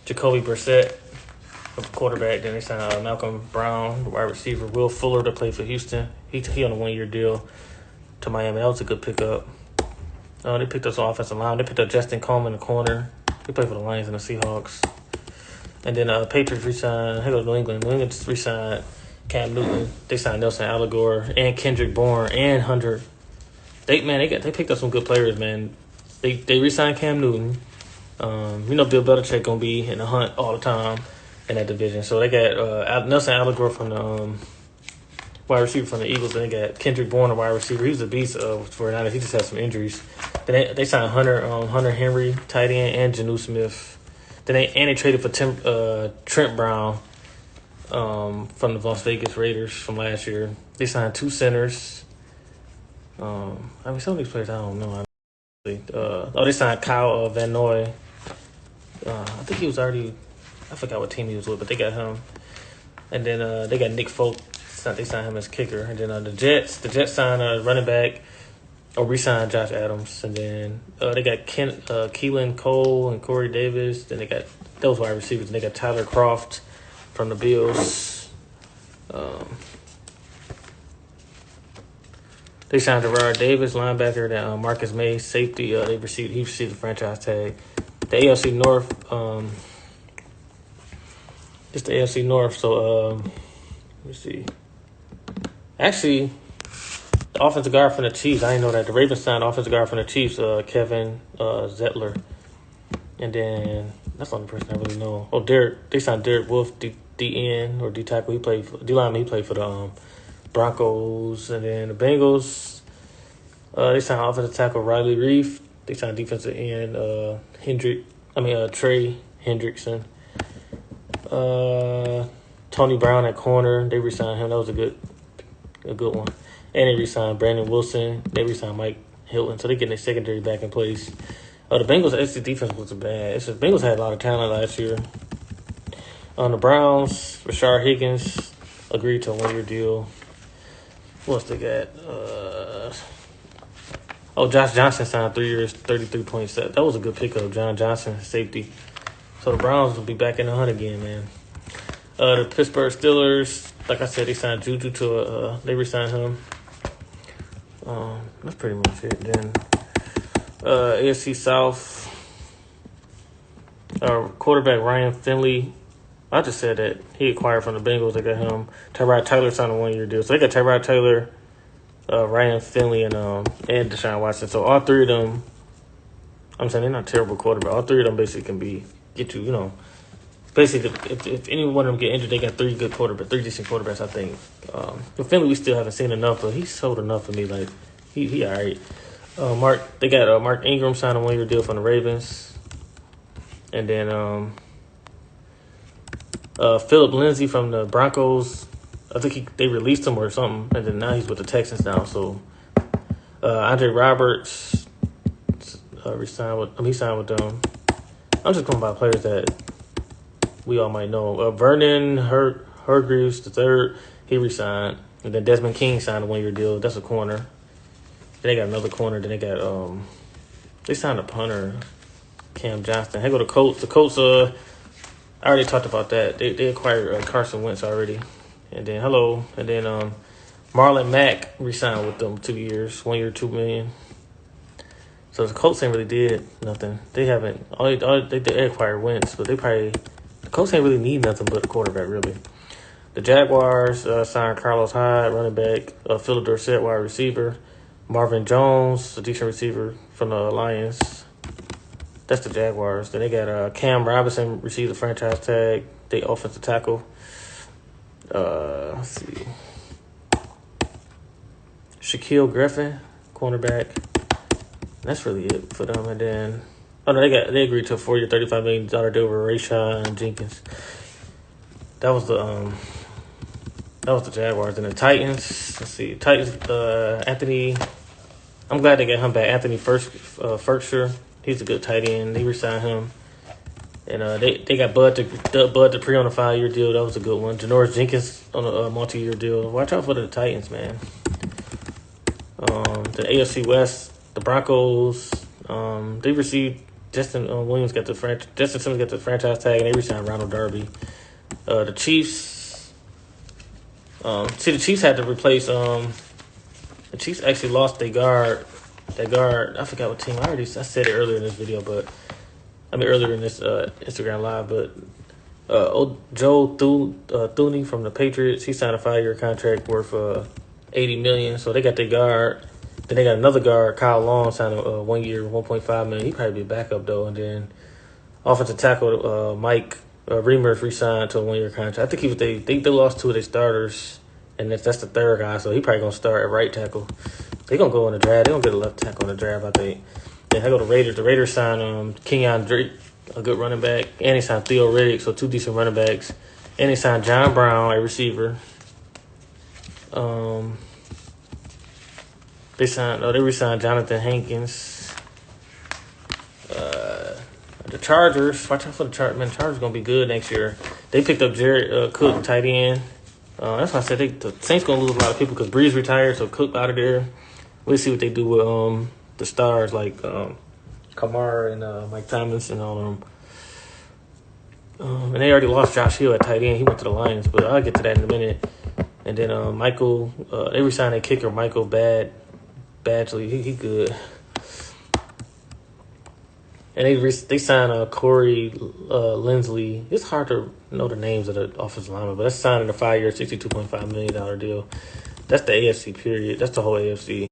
Jacoby Brissett, quarterback. Then they signed Malcolm Brown, the wide receiver. Will Fuller to play for Houston. He on a 1-year deal to Miami. That was a good pickup. They picked up some offensive line. They picked up Justin Coleman in the corner. He played for the Lions and the Seahawks. And then Patriots re-signed. Hey, go New England. New England just re-signed Cam Newton. They signed Nelson Allegor and Kendrick Bourne and Hunter. They picked up some good players, man. They re-signed Cam Newton. Bill Belichick gonna be in the hunt all the time in that division. So they got Nelson Allegor from the wide receiver from the Eagles. Then they got Kendrick Bourne, the wide receiver. He was a beast for Niners. He just had some injuries. Then they signed Hunter Henry, tight end, and Janu Smith. Then they traded for Trent Brown from the Las Vegas Raiders from last year. They signed 2 centers. Some of these players I don't know. They signed Kyle Van Noy. I think he was already. I forgot what team he was with, but they got him. And then they got Nick Folk. They signed him as kicker. And then the Jets signed a running back, or re-signed Josh Adams. And then they got Keelan Cole and Corey Davis. Then they got those wide receivers. And they got Tyler Kroft from the Bills. They signed Gerard Davis, linebacker. Then Marcus May, safety. He received the franchise tag. The AFC North. Just the AFC North. So let me see. Actually, the offensive guard from the Chiefs. I didn't know that. The Ravens signed offensive guard from the Chiefs, Kevin Zettler. And then that's the only person I really know. Oh, they signed Derek Wolf, DN or D tackle. He played for D lineman. He played for the Broncos. And then the Bengals. They signed offensive tackle Riley Reef. They signed defensive end Trey Hendrickson. Tony Brown at corner. They re-signed him. That was a good one. And they re-signed Brandon Wilson. They re-signed Mike Hilton. So they're getting their secondary back in place. The Bengals' actually defense wasn't bad. It's just Bengals had a lot of talent last year. On the Browns, Rashard Higgins agreed to a 1-year deal. What else they got? Josh Johnson signed 3 years, $33.7. That was a good pickup. John Johnson, safety. So the Browns will be back in the hunt again, man. The Pittsburgh Steelers, like I said, they signed Juju they re-signed him. That's pretty much it. Then AFC South, quarterback Ryan Finley. I just said that he acquired from the Bengals. They got him. Tyrod Taylor signed a 1-year deal. So they got Tyrod Taylor, Ryan Finley, and Deshaun Watson. So all 3 of them, I'm saying they're not terrible quarterbacks. All 3 of them basically can get you, basically if any one of them get injured, they got 3 decent quarterbacks, I think. With Finley, we still haven't seen enough, but he's sold enough for me. Like, he all right. They got Mark Ingram signed a 1-year deal from the Ravens. And then Philip Lindsay from the Broncos, I think they released him or something, and then now he's with the Texans now. So Andre Roberts he signed with them. I'm just going by players that we all might know. Vernon Hargreaves III, he re-signed, and then Desmond King signed a 1-year deal. That's a corner. Then they got another corner. Then they got they signed a punter, Cam Johnston. Hey, go to Colts. The Colts, I already talked about that. They acquired Carson Wentz already. And then Marlon Mack re-signed with them 2 years, 1 year, $2 million. So the Colts ain't really did nothing. They haven't. They acquired Wentz, but the Colts ain't really need nothing but a quarterback, really. The Jaguars signed Carlos Hyde, running back, Philip Dorsett, wide receiver, Marvin Jones, a decent receiver from the Lions. That's the Jaguars. Then they got Cam Robinson received the franchise tag. They offensive tackle. Let's see. Shaquille Griffin, cornerback. That's really it for them. And then, they agreed to a 4-year, $35 million deal over Rayshon Jenkins. That was the Jaguars. And the Titans. Let's see. Anthony. I'm glad they got him back. Anthony Firkshire. He's a good tight end. They re-signed him. And they got Bud Dupree on a 5-year deal. That was a good one. Janoris Jenkins on a multi-year deal. Watch out for the Titans, man. The AFC West, the Broncos, they received Justin Williams got the Justin Simmons got the franchise tag, and they re-signed Ronald Darby. The Chiefs. The Chiefs had to replace. The Chiefs actually lost their guard. That guard, I forgot what team. I said it earlier in this video, earlier in this Instagram live. But Joe Thuney from the Patriots, he signed a 5-year contract worth $80 million. So they got their guard. Then they got another guard, Kyle Long, signed a 1 year, $1.5 million. He probably be a backup though. And then offensive tackle Mike Reimers re-signed to a 1 year contract. I think they lost 2 of their starters, and that's the third guy. So he probably gonna start at right tackle. They gonna go in the draft. They gonna get a left tackle in the draft, I think. Then I go to Raiders. The Raiders signed Kenyon Drake, a good running back, and they signed Theo Riddick, so 2 decent running backs. And they signed John Brown, a receiver. They re-signed Jonathan Hankins. The Chargers, watch out for the Chargers. Man, the Chargers gonna be good next year. They picked up Jared Cook, tight end. That's why I said the Saints gonna lose a lot of people because Breeze retired, so Cook out of there. We'll see what they do with the stars like Kamara and Mike Thomas and all of them. And they already lost Josh Hill at tight end. He went to the Lions, but I'll get to that in a minute. And then they re-signed a kicker, Michael Badgley. He good. And they signed Corey Lindsley. It's hard to know the names of the offensive linemen, but that's signed in a 5-year, $62.5 million deal. That's the AFC period. That's the whole AFC.